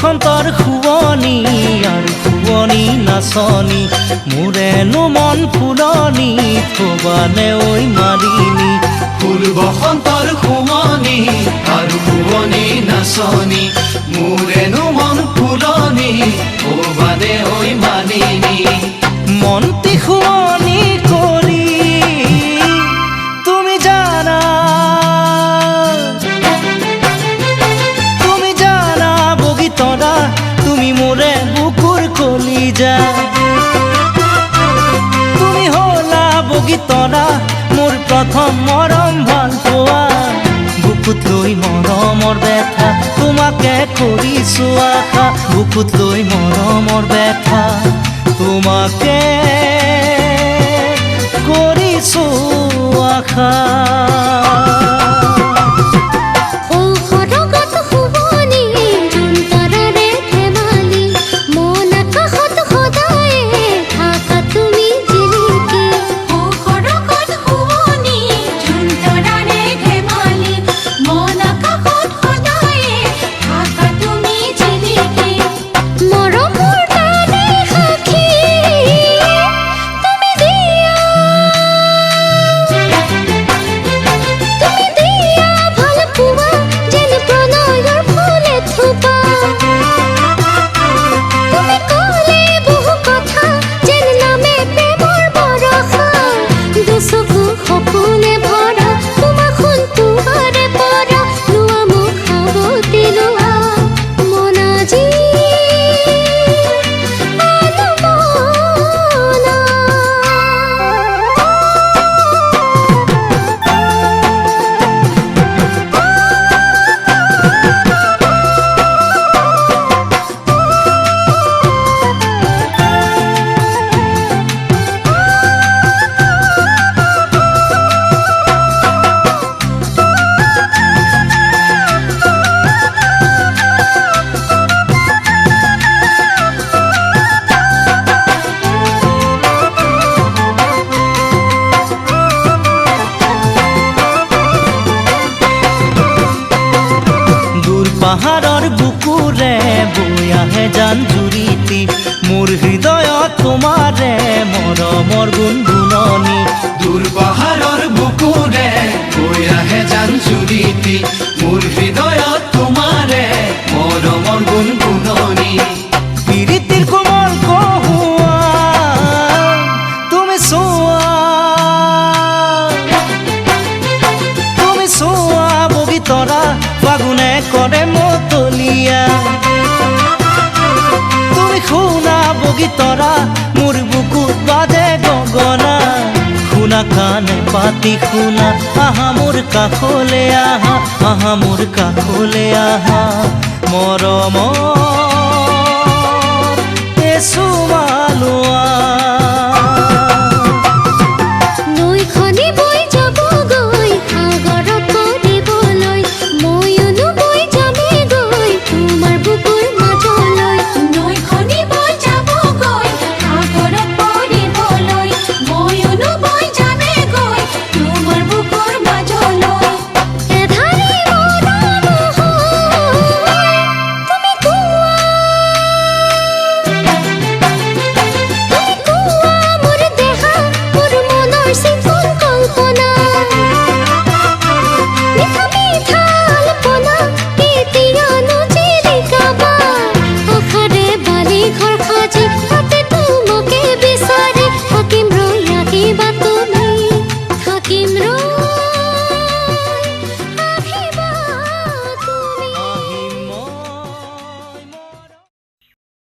বসন্তৰ শুৱনি আৰু শুৱনি নাচনি মোৰেনো মন ফুলনি থবানে ঐ মালিনী ফুল বসন্তৰ শুৱনি আৰু শুৱনি নাচনি মোৰেনো মন ফুলনি থবানে ঐ মালিনী মনটি শুৱনি কৰি তুমি জানা বগীতৰা তুমি মোৰে বুকুৰ কলিজা তুমি হলা বগীতৰা মোৰ প্ৰথম মৰম ভাল পোৱা বুকুত লৈ মৰমৰ বেথা তোমাকে কৰিছো আশা বুকুত লৈ মৰমৰ বেথা তোমাকে কৰিছো আশা পাহাৰৰ বুকুৰে বৈ আহে জান জুৰিতি মোৰ হৃদয়ত তোমাৰে মৰমৰ গুণগুণনি দূৰ পাহাৰৰ বুকুৰে বৈ আহে জান জুৰিতি মোৰ হৃদয়ত তোমাৰে মৰমৰ গুণগুণনি প্ৰীতিৰ কোমল কহুৱা তুমি চোৱা বগীতৰা ফাগুনে কৰে মতলীয়া তুমি শুনা বগীতৰা মোৰ বুকুত বাজে গগনা শুনা কাণে পাতি শুনা আহা মোৰ কাষলে আহা আহা মোৰ কাষলে আহা মৰমৰ